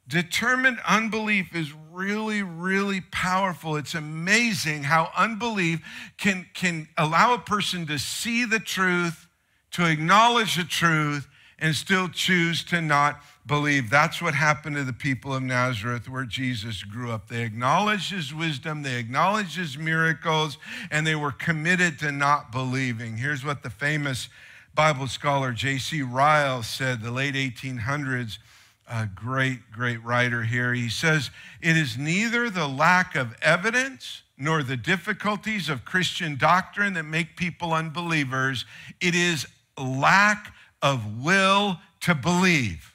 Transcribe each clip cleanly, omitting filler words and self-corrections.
Determined unbelief is really, really powerful. It's amazing how unbelief can allow a person to see the truth, to acknowledge the truth, and still choose to not believe. That's what happened to the people of Nazareth where Jesus grew up. They acknowledged his wisdom, they acknowledged his miracles, and they were committed to not believing. Here's what the famous Bible scholar J.C. Ryle said, the late 1800s, a great writer here. He says, "It is neither the lack of evidence nor the difficulties of Christian doctrine that make people unbelievers. It is lack of will to believe."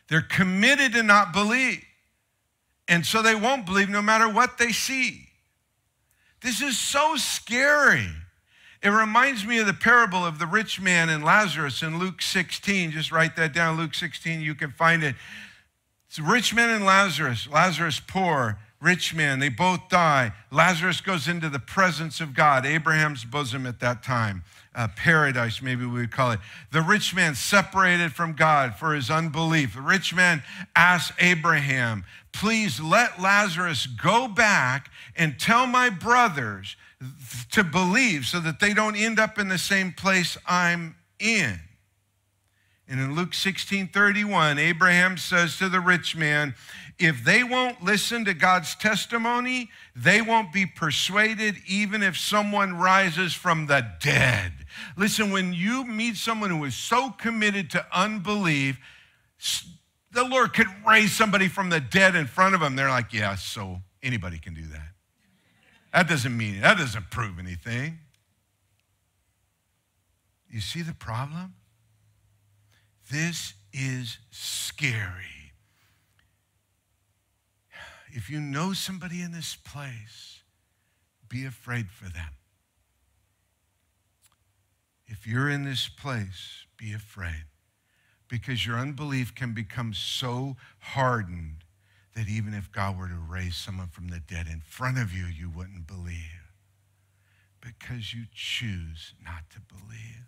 They're committed to not believe, and so they won't believe no matter what they see. This is so scary. It reminds me of the parable of the rich man and Lazarus in Luke 16. Just write that down, Luke 16, you can find it. It's a rich man and Lazarus. Lazarus poor, rich man, they both die. Lazarus goes into the presence of God, Abraham's bosom at that time. Paradise, maybe we would call it. The rich man separated from God for his unbelief. The rich man asks Abraham, "Please let Lazarus go back and tell my brothers to believe so that they don't end up in the same place I'm in." And in Luke 16:31, Abraham says to the rich man, "If they won't listen to God's testimony, they won't be persuaded even if someone rises from the dead." Listen, when you meet someone who is so committed to unbelief, the Lord could raise somebody from the dead in front of them. They're like, "Yeah, so anybody can do that." That doesn't prove anything. You see the problem? This is scary. If you know somebody in this place, be afraid for them. If you're in this place, be afraid, because your unbelief can become so hardened that even if God were to raise someone from the dead in front of you, you wouldn't believe, because you choose not to believe.